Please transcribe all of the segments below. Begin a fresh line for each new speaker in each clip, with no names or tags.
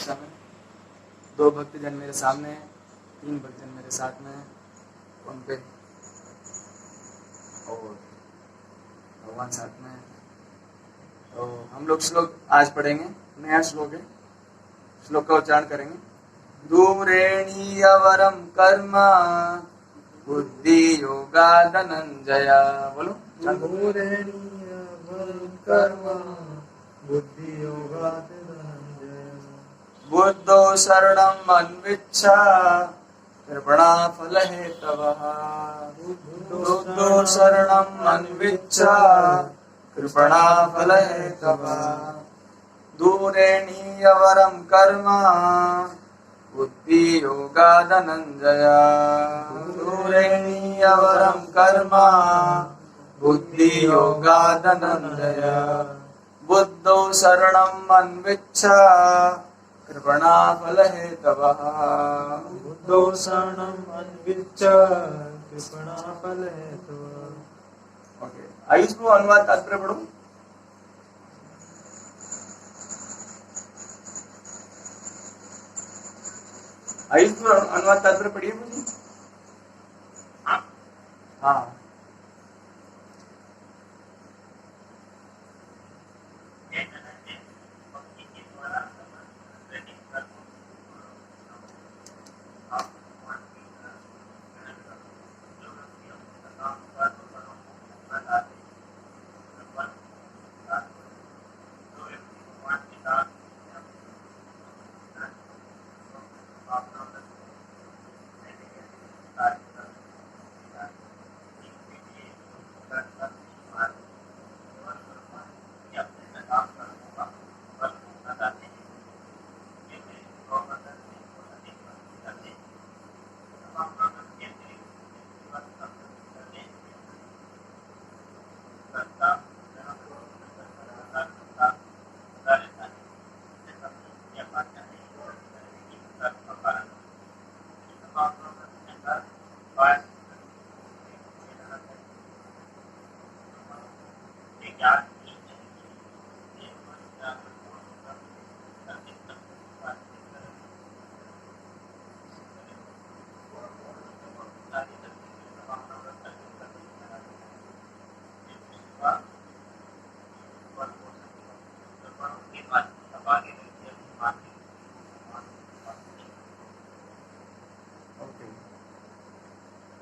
कक्षा में 2 भक्तजन मेरे सामने हैं, 3 भक्तजन मेरे साथ में हैं, उन पे और भगवान साथ में है। तो हम लोग श्लोक आज पढ़ेंगे, नया श्लोक है, श्लोक का उच्चारण करेंगे। दूरेणीयवरम कर्म बुद्धि योगा धनंजया। बोलो।
दूरेणीयवरम कर्म बुद्धि योगा धनंजया।
बुद्धो शरणम अन्विच्छा कृपणा फल हेतवः। बुद्धो शरणम अन्विच्छा कृपणा फल हेतवः। दूरेणीयवरम कर्म बुद्धि योगा धनंजया। दूरेणीयवरम कर्म बुद्धि योगा धनंजया। बुद्धो शरणम अन्विच्छा कृपणा फल हेतवः।
बुद्धो शरणम अन्विच्छा कृपणा फल हेतवः।
ओके, आयुष को अनुवाद तात्पर्य पढ़ो। आयुष को अनुवाद तात्पर्य पढ़िए मुझे। हाँ,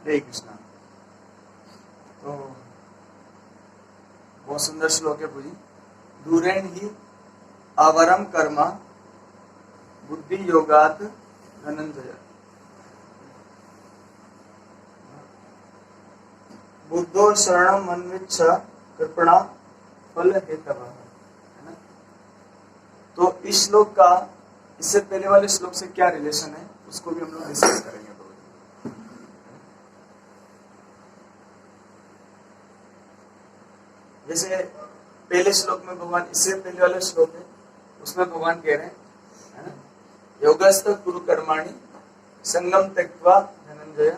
हरे कृष्णा। तो बहुत सुंदर श्लोक है पूरी। दूरेण ही आवरम कर्मा बुद्धि योगात धनंजय। बुद्धो शरणम अन्विच्छा कृपणा फल हेतवः। है ना? तो इस श्लोक का इससे पहले वाले श्लोक से क्या रिलेशन है उसको भी हम लोग डिस्कस करेंगे। जैसे पहले श्लोक में भगवान, इससे पहले वाले श्लोक है उसमें भगवान कह रहे हैं, है ना, योगस्थ कुरु कर्माणि संगम त्यक्त्वा धनंजय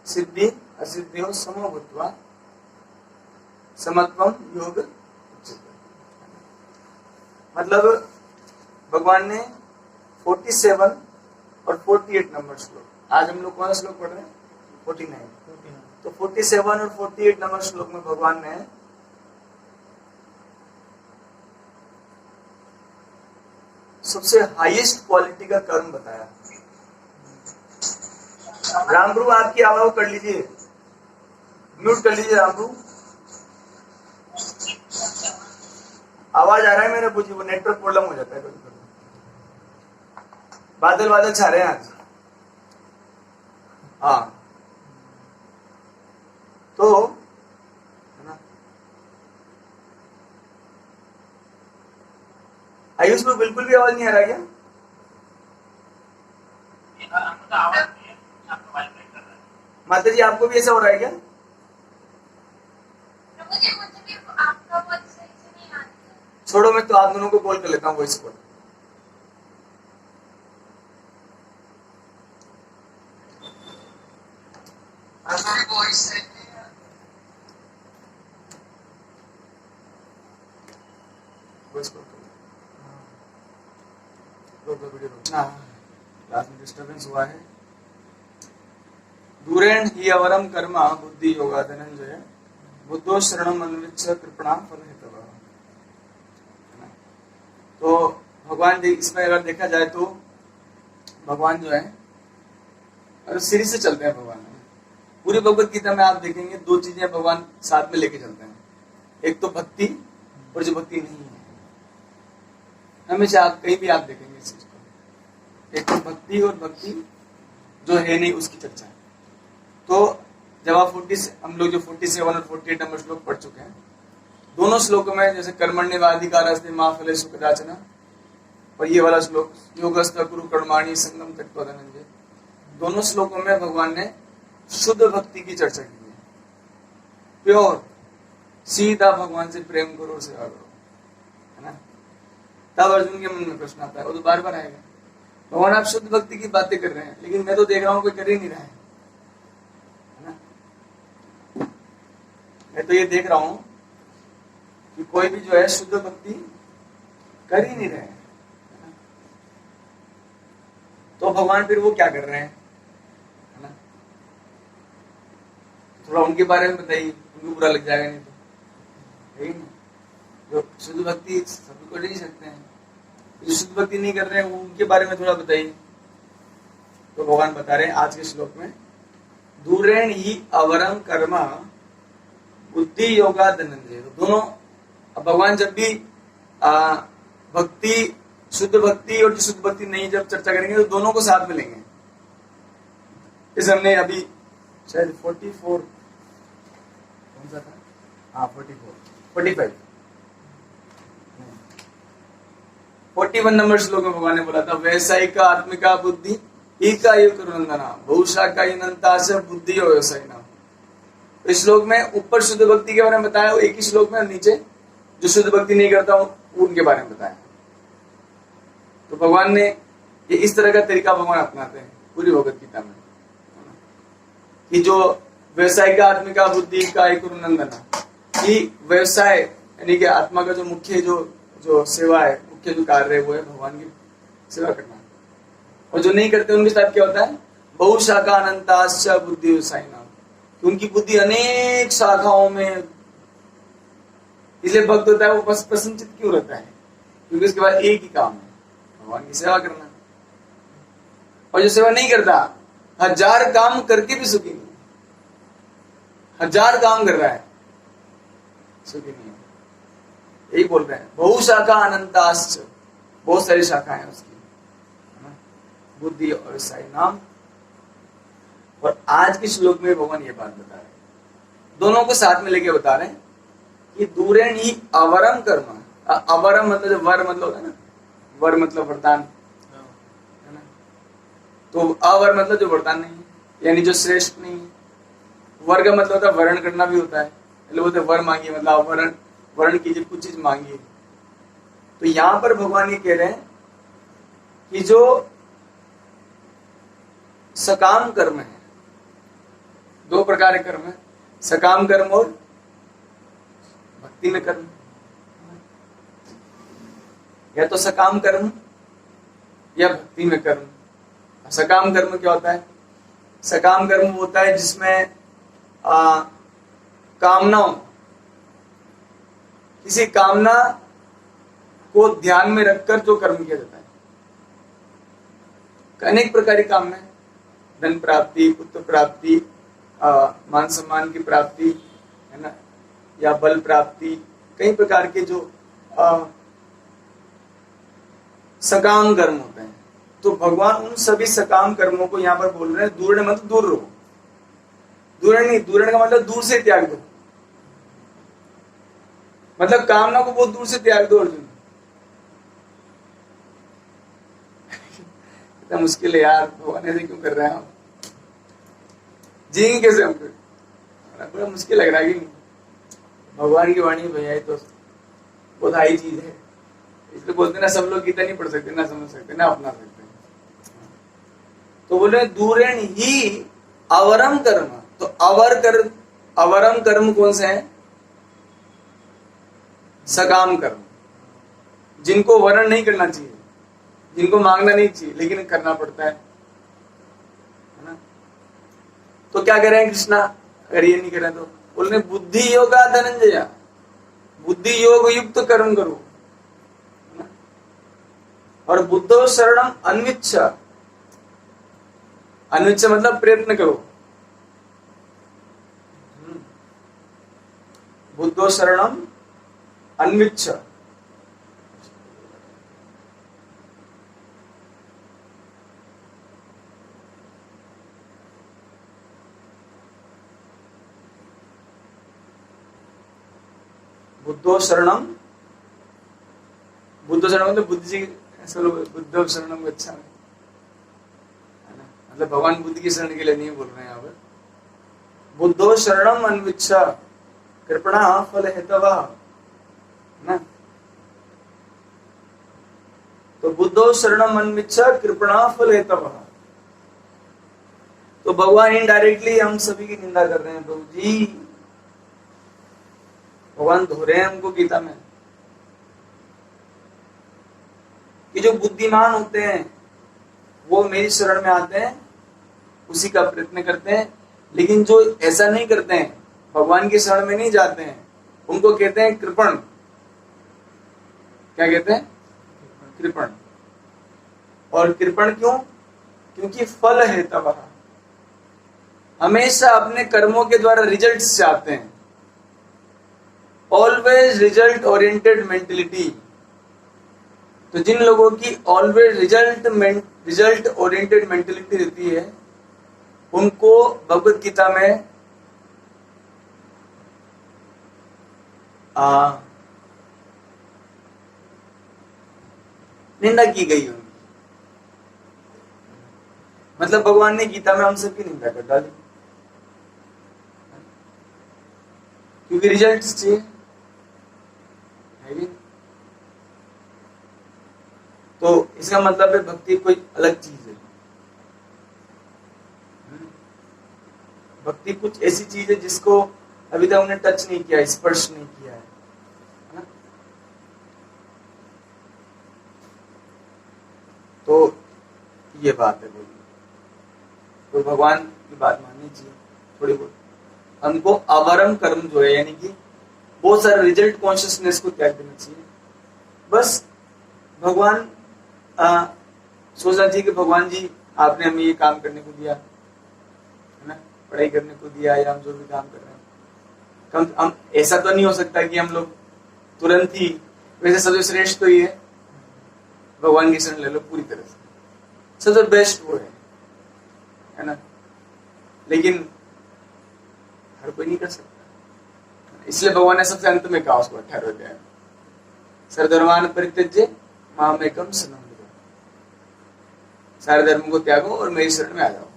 सिद्धि असिद्धियों समो भूत्वा समत्वम योग उच्यते। मतलब भगवान ने 47 और 48 नंबर श्लोक, आज हम लोग कौन सा श्लोक पढ़ रहे हैं? 49। तो 47 और 48 नंबर श्लोक में भगवान ने सबसे हाईएस्ट क्वालिटी का कर्म बताया। रामप्रभु आपकी आवाज कर लीजिए, म्यूट कर लीजिए रामप्रभु। आवाज आ रहा है मेरे पूछिए, वो नेटवर्क प्रॉब्लम हो जाता है कभी कभी। बादल बादल छा रहे हैं आज। हाँ, तो है ना, आयुष में बिल्कुल भी आवाज नहीं आ रहा क्या? माता जी आपको भी ऐसा हो रहा है क्या? छोड़ो, मैं तो आप दोनों को कॉल कर लेता हूँ, voice call. Voice call video रोकना, क्लास में डिस्टर्बेंस हुआ है। दूरेण ही अवरम कर्मा बुद्धि योगा धनंजय बुद्धो शरणम अन्विच्छ कृपणा फल हेतव। तो भगवान जी इसमें अगर देखा जाए तो भगवान जो है और सीरीज से चलते हैं भगवान। पूरी भगवत गीता में आप देखेंगे दो चीजें भगवान साथ में लेके चलते हैं, एक तो भक्ति और जो भक्ति नहीं है। हमेशा आप कहीं भी आप देखेंगे इस चीज को, एक तो भक्ति और भक्ति जो है नहीं उसकी चर्चा है। तो जब आप हम लोग जो 47 और 48 नंबर श्लोक पढ़ चुके हैं, दोनों श्लोकों में जैसे कर्मण्येवाधिकारस्ते मा फलेषु कदाचन और ये वाला श्लोक योगस्थ कुरु कर्माणि संगम त्यक्त्वा धनंजय, दोनों श्लोकों में भगवान ने शुद्ध भक्ति की चर्चा की है। प्योर, सीधा भगवान से प्रेम करो और सेवा करो, है ना। तब अर्जुन के मन में प्रश्न आता है, वो तो बार बार आएगा, भगवान आप शुद्ध भक्ति की बातें कर रहे हैं लेकिन मैं तो देख रहा हूं कोई कर ही नहीं रहा है ना। मैं तो ये देख रहा हूं कि कोई भी जो है शुद्ध भक्ति कर ही नहीं रहे हैं। तो भगवान फिर वो क्या कर रहे हैं, है ना। थोड़ा उनके बारे में बताइए, उनको बुरा लग जाएगा नहीं तो, है ही नहीं। जो शुद्ध भक्ति सभी को नहीं सकते हैं, जो शुद्ध भक्ति नहीं कर रहे हैं उनके बारे में थोड़ा बताइए। तो भगवान बता रहे हैं आज के श्लोक में, दूरेण ही अवरम कर्मा बुद्धि योगा धनंजय। तो दोनों भगवान जब भी भक्ति, शुद्ध भक्ति और शुद्ध भक्ति नहीं जब चर्चा करेंगे तो दोनों को साथ में लेंगे। इस हमने अभी शायद 44 कौन सा था, हाँ 45 41 नंबर श्लोक में भगवान ने बोला था, वैसायिका आत्मिका बुद्धि एका एव करुनंदना बहुशाखा इनंता से बुद्धि और व्यवसाय नाम। इस श्लोक में ऊपर शुद्ध भक्ति के बारे में बताया, एक ही श्लोक में नीचे जो शुद्ध भक्ति नहीं करता उनके बारे में बताया। तो भगवान ने ये इस तरह का तरीका भगवान अपनाते हैं पूरी भगवत गीता में, कि जो व्यवसाय का आत्मिका बुद्धि का एक नंदना, कि व्यवसाय यानी कि आत्मा का जो मुख्य जो सेवा है, मुख्य जो कार्य है वो है भगवान की सेवा करना। और जो नहीं करते उनके साथ क्या होता है, बहुशाखा अनंताश्च बुद्धि व्यवसाय नाम, कि उनकी बुद्धि अनेक शाखाओं में, इसलिए भक्त होता है वो बस प्रसन्नचित क्यों रहता है, क्योंकि उसके बाद एक ही काम है, भगवान की सेवा करना। और जो सेवा नहीं करता, 1000 काम करके भी सुखी नहीं, 1000 काम कर रहा है सुखी नहीं है। यही बोल रहे हैं, बहुशाखा अनंताश्च, बहुत सारी शाखाएं हैं उसकी, बुद्धि और व्यवसाय नाम। और आज के श्लोक में भगवान ये बात बता रहे हैं, दोनों को साथ में लेके बता रहे हैं कि दूरेण ही अवरम कर्म। अवरम मतलब जो वर मतलब होता है ना, वर मतलब वरदान, है ना। तो अवर मतलब जो वरदान नहीं है, यानी जो श्रेष्ठ नहीं है। वर का मतलब होता है वर्ण करना भी होता है, लोग बोलते वर मांगिए मतलब वर्ण कीजिए, कुछ चीज मांगिए। तो यहां पर भगवान ये कह रहे हैं कि जो सकाम कर्म है, 2 प्रकार के कर्म है, सकाम कर्म और भक्ति में कर्म। या तो सकाम कर्म या भक्ति में कर्म। सकाम कर्म क्या होता है, सकाम कर्म होता है जिसमें कामनाओं, किसी कामना को ध्यान में रखकर जो कर्म किया जाता है। अनेक प्रकार की कामना है, धन प्राप्ति, पुत्र प्राप्ति, मान सम्मान की प्राप्ति, है ना, या बल प्राप्ति, कई प्रकार के जो सकाम कर्म होते हैं। तो भगवान उन सभी सकाम कर्मों को यहाँ पर बोल रहे हैं, दूर मतलब दूर रहो। दूर नहीं, दूर का मतलब दूर से त्याग दो, मतलब कामना को बहुत दूर से त्याग दो। अर्जुन इतना मुश्किल है यार, भगवान ऐसे क्यों कर रहे हैं, जिएंगे कैसे हम फिर, बड़ा मुश्किल लग रहा है कि भगवान की वाणी भैया तो बहुत हाई चीज है, इसलिए बोलते ना सब लोग गीता नहीं पढ़ सकते, ना समझ सकते, ना अपना सकते। तो बोले दूरेण ही अवरम कर्म। तो अवरम कर्म कौन से हैं, सकाम कर्म, जिनको वर्ण नहीं करना चाहिए, जिनको मांगना नहीं चाहिए लेकिन करना पड़ता है ना। तो क्या करें कृष्णा, अगर ये नहीं करें तो बोलने बुद्धि योगा धनंजय, बुद्धि योग युक्त कर्म करो है ना? और बुद्धो शरणम अन्विच्छ, अन्विच्छ मतलब प्रयत्न करो, बुद्धो शरणम अन्विच्छ। बुद्धो शरणम, बुद्धो शरणम मतलब बुद्ध जी, बुद्धो शरणम गच्छामि है ना, मतलब भगवान बुद्ध की शरण के लिए नहीं बोल रहे हैं यहाँ पर। बुद्धो शरणम अन्विच्छ कृपणा फल हेतवः ना, तो बुद्धो शरणम अन्विच्छ कृपणा फल हेतवः। तो भगवान इनडायरेक्टली हम सभी की निंदा कर रहे हैं प्रभु जी, भगवान धो रहे हैं हमको गीता में कि जो बुद्धिमान होते हैं वो मेरी शरण में आते हैं, उसी का प्रयत्न करते हैं, लेकिन जो ऐसा नहीं करते हैं, भगवान की शरण में नहीं जाते हैं, उनको कहते हैं कृपण। क्या कहते हैं? कृपण। और कृपण क्यों? क्योंकि फल है तब हमेशा अपने कर्मों के द्वारा रिजल्ट्स चाहते हैं, ऑलवेज रिजल्ट ओरिएंटेड मेंटेलिटी। तो जिन लोगों की ऑलवेज रिजल्ट ओरिएंटेड मेंटेलिटी रहती है, उनको भगवत गीता में निंदा की गई उनकी। मतलब भगवान ने गीता में हम सबकी निंदा कर डाली, क्योंकि रिजल्ट चाहिए है भी। तो इसका मतलब है भक्ति कोई अलग चीज है। भक्ति कुछ ऐसी चीज है जिसको अभी तक हमने टच नहीं किया, स्पर्श नहीं किया है ना? तो ये बात है बोली, तो भगवान की बात माननी चाहिए थोड़ी बहुत। हमको अवरम कर्म जो है, यानी कि बहुत सारे रिजल्ट कॉन्शियसनेस को त्याग देना चाहिए। बस भगवान सोचना चाहिए कि भगवान जी आपने हमें ये काम करने को दिया है ना, पढ़ाई करने को दिया, या हम जो भी काम कर रहे हैं, हम ऐसा तो नहीं हो सकता कि हम लोग तुरंत ही, वैसे सबसे श्रेष्ठ तो ये भगवान की शरण ले लो पूरी तरह से, सबसे बेस्ट वो है ना, लेकिन हर कोई नहीं कर सकता। इसलिए भगवान ने सबसे अंत में कहा उसको 18वें अध्याय में, सर्वधर्मान् परित्यज्य मामेकं शरणं व्रज, सारे धर्म को त्यागो और मेरी शरण में आ जाओ।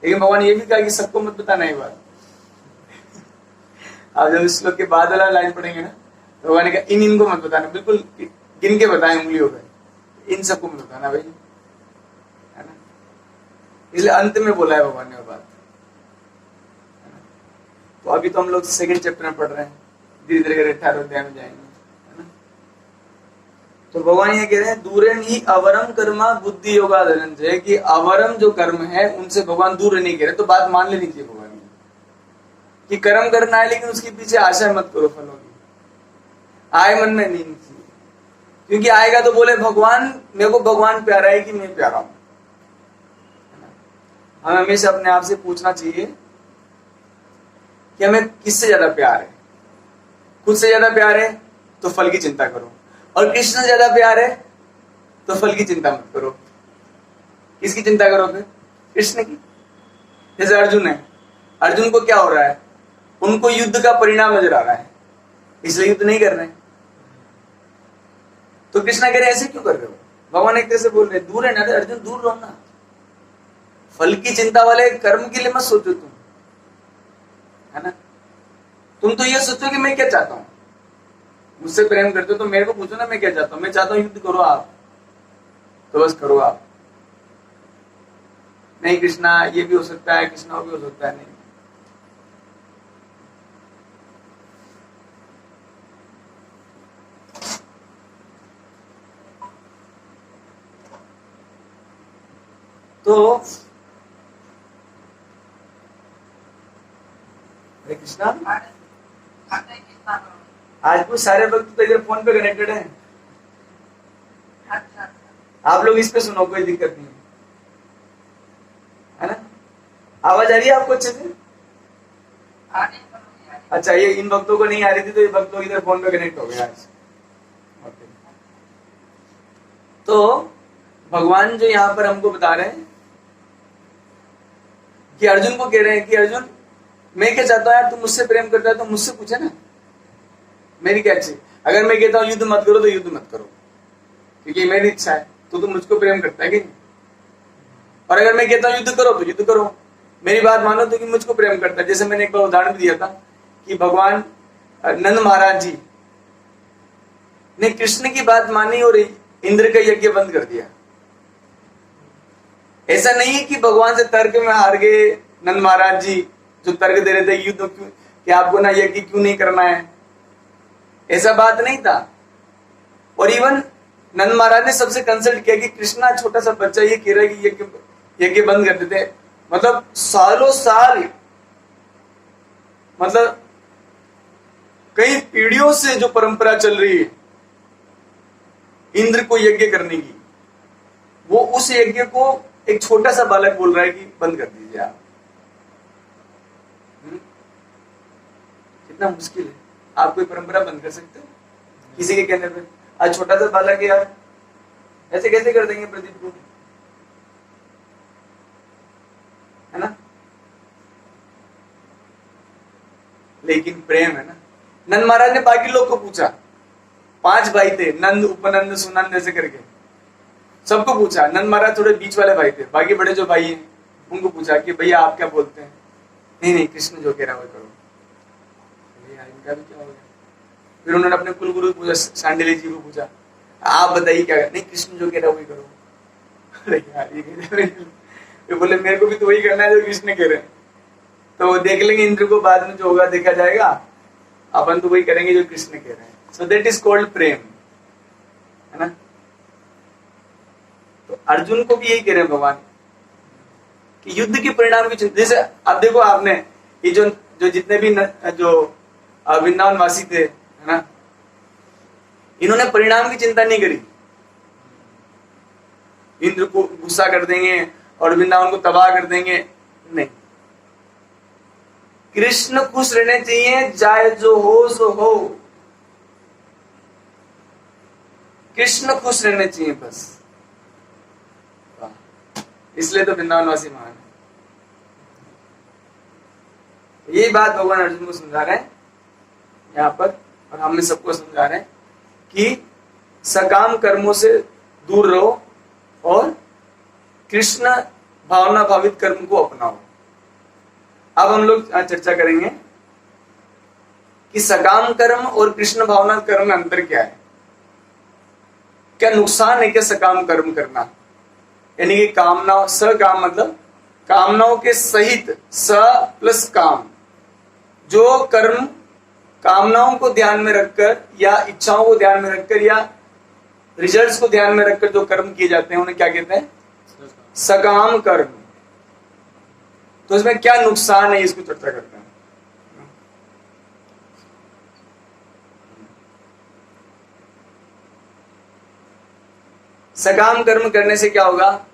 लेकिन भगवान ये भी कहा कि सबको मत बताना ये बात। आप जब इस श्लोक के बाद वाला लाइन पढ़ेंगे ना, तो भगवान ने कहा इनको मत बताना, बिल्कुल गिन के बताएं उंगलियों पे, इन सबको मत बताना भाई, है ना। इसलिए अंत में बोला है भगवान ने वो बात। तो अभी तो हम लोग सेकंड चैप्टर में पढ़ रहे हैं, धीरे धीरे 18वें अध्याय में जाएंगे, है ना। तो भगवान ये कह रहे हैं दूरेन ही अवरम कर्मा बुद्धि योगा धनंजय, कि अवरम जो कर्म है उनसे भगवान दूर नहीं कह रहे। तो बात मान लेनी चाहिए भगवान की, कि कर्म करना है लेकिन उसके पीछे आशा मत करो फलों की, आए मन में नहीं चाहिए, क्योंकि आएगा तो बोले भगवान मेरे को भगवान प्यारा है कि मैं प्यारा हूं। हमें हमेशा अपने आप से पूछना चाहिए कि हमें किससे ज्यादा प्यार है। खुद से ज्यादा प्यार है तो फल की चिंता करो, और कृष्ण से ज्यादा प्यार है तो फल की चिंता मत करो। किसकी चिंता करोगे? कृष्ण की। जैसे अर्जुन है, अर्जुन को क्या हो रहा है? उनको युद्ध का परिणाम नजर आ रहा है, इसलिए युद्ध नहीं कर रहे। तो कृष्णा कह रहे ऐसे क्यों कर रहे हो? भगवान एक तरह से बोल रहे दूर है ना अर्जुन, दूर रहो ना, फल की चिंता वाले कर्म के लिए मत सोचो तुम, है ना। तुम तो ये सोचो कि मैं क्या चाहता हूं, मुझसे प्रेम करते हो तो मेरे को पूछो ना मैं क्या चाहता हूं। मैं चाहता हूं युद्ध करो आप, तो बस करो आप। नहीं कृष्णा ये भी हो सकता है, कृष्णा वो भी हो सकता है, नहीं। तो हरे कृष्णा, आज वो सारे भक्त तो इधर फोन पे कनेक्टेड हैं। आप लोग इस पे सुनो, कोई दिक्कत नहीं है ना। आवाज आ रही है आपको अच्छे से? अच्छा, ये इन भक्तों को नहीं आ रही थी, तो ये भक्त लोग इधर फोन पे कनेक्ट हो गए आज। ओके। तो भगवान जो यहाँ पर हमको बता रहे हैं कि अर्जुन को कह रहे हैं कि अर्जुन, मैं क्या चाहता हूं यार, तुम मुझसे प्रेम करता है तो मुझसे पूछे ना, मेरी क्या इच्छा है। अगर मैं कहता हूं युद्ध मत करो तो युद्ध मत करो, क्योंकि मेरी इच्छा है, तो तुम मुझको प्रेम करता है कि नहीं। और अगर मैं कहता हूं युद्ध करो तो युद्ध करो, मेरी बात मानो तो कि मुझको प्रेम करता है। जैसे मैंने एक बार उदाहरण भी दिया था कि भगवान नंद महाराज जी ने कृष्ण की बात मानी और इंद्र का यज्ञ बंद कर दिया। ऐसा नहीं है कि भगवान से तर्क में हार गए नंद महाराज जी, जो तर्क दे रहे थे युद्ध क्यों, कि आपको ना यज्ञ क्यों नहीं करना है, ऐसा बात नहीं था। और इवन नंद महाराज ने सबसे कंसल्ट किया कि कृष्णा छोटा सा बच्चा ये कह रहा है कि यज्ञ बंद कर देते। मतलब सालों साल, मतलब कई पीढ़ियों से जो परंपरा चल रही है इंद्र को यज्ञ करने की, वो उस यज्ञ को एक छोटा सा बालक बोल रहा है कि बंद कर दीजिए आप। कितना मुश्किल है। आप कोई परंपरा बंद कर सकते हो किसी के कहने पे? आज छोटा सा बालक है यार, ऐसे कैसे कर देंगे प्रदीप को, है ना। लेकिन प्रेम है ना। नंद महाराज ने बाकी लोग को पूछा, 5 भाई थे, नंद, उपनंद, सुनंद, ऐसे करके सबको पूछा। नंद महाराज थोड़े बीच वाले भाई थे, बाकी बड़े जो भाई हैं उनको पूछा कि भैया आप क्या बोलते हैं। नहीं, कृष्ण जो कह रहा है वो करो। इनका भी क्या हो गया। फिर उन्होंने अपने कुलगुरु पूछा, शांडिल्य जी को पूछा, आप बताइए क्या। नहीं, कृष्ण जो कह रहा है वही करो। अरे यार, ये बोले मेरे को भी तो वही करना है जो कृष्ण कह रहे हैं। तो देख लेंगे इंद्र को, बाद में जो होगा देखा जाएगा, अपन तो वही करेंगे जो कृष्ण कह रहे हैं। सो दैट इज कॉल्ड प्रेम, है ना। तो अर्जुन को भी यही कह रहे हैं भगवान कि युद्ध के परिणाम की चिंता। जैसे अब देखो, आपने ये जो जितने भी जो वृंदावन वासी थे, है ना, इन्होंने परिणाम की चिंता नहीं करी। इंद्र को गुस्सा कर देंगे और वृंदावन को तबाह कर देंगे, नहीं। कृष्ण खुश रहने चाहिए, चाहे जो हो सो हो। कृष्ण खुश रहने चाहिए बस। इसलिए तो वृंदावनवासी महान है। यही बात भगवान अर्जुन को समझा रहे हैं यहाँ पर, और हमें सबको समझा रहे हैं कि सकाम कर्मों से दूर रहो और कृष्ण भावना भावित कर्म को अपनाओ। अब हम लोग चर्चा करेंगे कि सकाम कर्म और कृष्ण भावना कर्म में अंतर क्या है। क्या नुकसान है क्या सकाम कर्म करना, यानी कि कामना, सकाम मतलब कामनाओं के सहित, स प्लस काम, जो कर्म कामनाओं को ध्यान में रखकर या इच्छाओं को ध्यान में रखकर या रिजल्ट्स को ध्यान में रखकर जो कर्म किए जाते हैं उन्हें क्या कहते हैं? सकाम कर्म। तो इसमें क्या नुकसान है, इसको चर्चा करते हैं। सकाम कर्म करने से क्या होगा?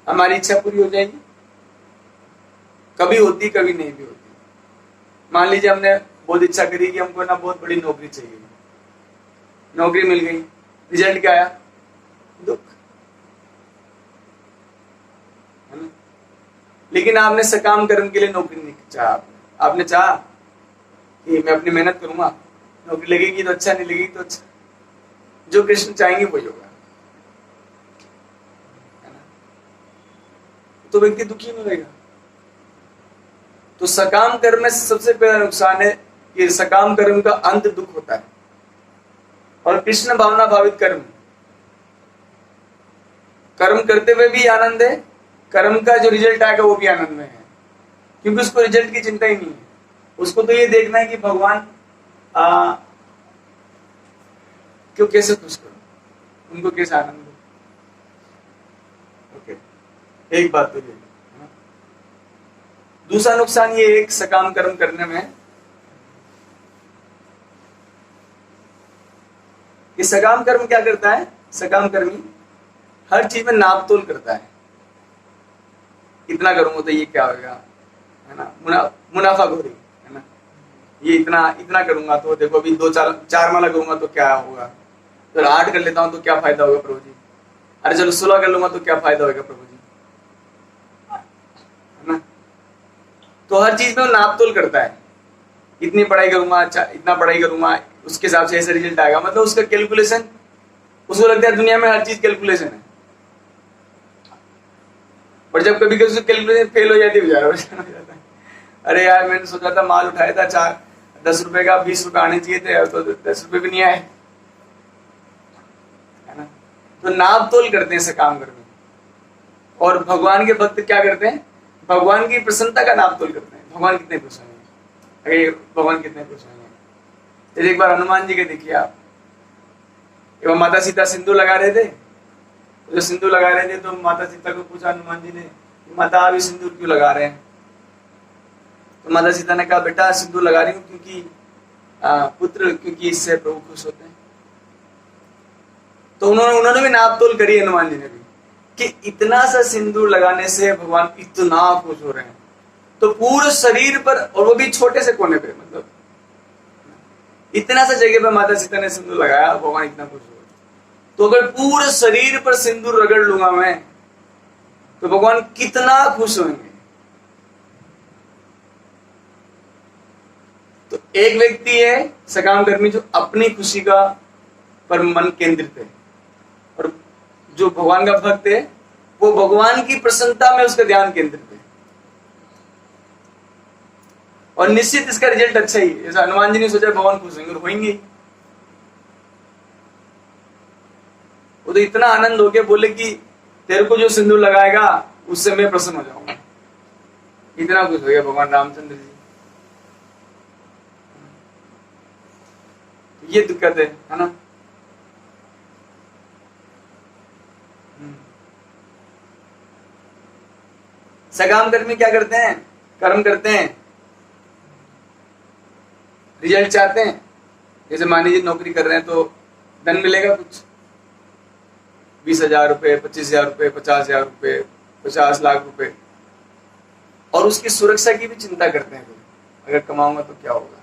हमारी इच्छा पूरी हो जाएगी, कभी होती कभी नहीं भी होती। मान लीजिए हमने बहुत इच्छा करी कि हमको ना बहुत बड़ी नौकरी चाहिए, नौकरी मिल गई, रिजल्ट क्या आया? दुख, है ना। लेकिन आपने सकाम कर्म के लिए नौकरी नहीं चाहा, आपने चाहा कि मैं अपनी मेहनत करूंगा, नौकरी लगेगी तो अच्छा, नहीं लगेगी तो अच्छा। जो कृष्ण चाहेंगे वही होगा, है ना। तो व्यक्ति दुखी नहीं रहेगा। तो सकाम कर्म में सबसे पहला नुकसान है कि सकाम कर्म का अंत दुख होता है। और कृष्ण भावना भावित कर्म, कर्म करते हुए भी आनंद है, कर्म का जो रिजल्ट आएगा वो भी आनंद में है, क्योंकि उसको रिजल्ट की चिंता ही नहीं है। उसको तो ये देखना है कि भगवान क्यों, कैसे खुश करो, उनको कैसे आनंद दो। एक बात तो ये है ना? दूसरा नुकसान ये एक सकाम कर्म करने में कि सकाम कर्म क्या करता है, सकाम कर्मी हर चीज में नाप तोल करता है। इतना करूंगा तो ये क्या होगा, है ना, मुनाफाखोरी, है ना, ये इतना करूंगा तो देखो अभी 2-4 माला करूंगा तो क्या होगा, तो 8 कर लेता हूं तो क्या फायदा होगा प्रभु जी, अरे चलो 16 कर लूंगा तो क्या फायदा होगा प्रभु जी, है ना। तो हर चीज में वो नाप तोल करता है, इतनी पढ़ाई करूंगा, अच्छा इतना पढ़ाई करूंगा, उसके हिसाब से ऐसा रिजल्ट आएगा, मतलब उसका कैलकुलेशन, उसको लगता है दुनिया में हर चीज कैलकुलेशन है। और जब कभी कभी कैलकुलेशन फेल हो जाती है, अरे यार मैंने सोचा था माल उठाया था 10 रुपए का 20 रुपए आने चाहिए थे, तो 10 रुपए भी नहीं आए, है ना। तो नाप तोल करते हैं सकाम कर्मी। और भगवान के भक्त क्या करते हैं, भगवान की प्रसन्नता का नाप तोल करते हैं, भगवान कितने खुश होंगे, अरे भगवान कितने खुश होंगे। एक बार हनुमान जी के देखिए आप, एवं माता सीता सिंदूर लगा रहे थे, जो सिंदूर लगा रहे थे तो माता सीता को पूछा हनुमान जी ने, माता आप सिंदूर क्यों लगा रहे हैं। तो माता सीता ने कहा बेटा सिंदूर लगा रही हूँ क्योंकि पुत्र, क्योंकि इससे प्रभु खुश होते हैं। तो उन्होंने भी नाप तोल करी, हनुमान जी ने भी, कि इतना सा सिंदूर लगाने से भगवान इतना खुश हो रहे हैं, तो पूरे शरीर पर, और वो भी छोटे से कोने पे, मतलब इतना सा जगह पे माता सीता ने सिंदूर लगाया, भगवान इतना खुश हो। तो अगर पूरे शरीर पर सिंदूर रगड़ लूंगा मैं तो भगवान कितना खुश होंगे। तो एक व्यक्ति है सकाम कर्मी जो अपनी खुशी का पर मन केंद्रित है, और जो भगवान का भक्त है वो भगवान की प्रसन्नता में उसका ध्यान केंद्रित है, और निश्चित इसका रिजल्ट अच्छा ही है। जैसा हनुमान जी ने सोचा भगवान खुश होंगे, और होंगे। वो तो इतना आनंद हो गया, बोले कि तेरे को जो सिंदूर लगाएगा उससे मैं प्रसन्न हो जाऊंगा, इतना खुश हो गया भगवान रामचंद्र जी। ये दिक्कत है ना। सकाम कर्मी क्या करते हैं, कर्म करते हैं, रिजल्ट चाहते हैं। जैसे मान लीजिए नौकरी कर रहे हैं तो धन मिलेगा कुछ 20,000 रुपए, 25,000 रुपए, 50,000 रुपए, 50 लाख रुपए, और उसकी सुरक्षा की भी चिंता करते हैं। अगर कमाऊंगा तो क्या होगा,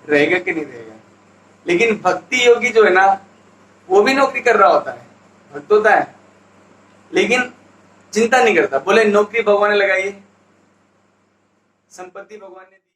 रहेगा कि नहीं रहेगा। लेकिन भक्ति योगी जो है ना, वो भी नौकरी कर रहा होता है, भक्त होता है, लेकिन चिंता नहीं करता। बोले नौकरी भगवान ने लगाई है, संपत्ति भगवान ने दी।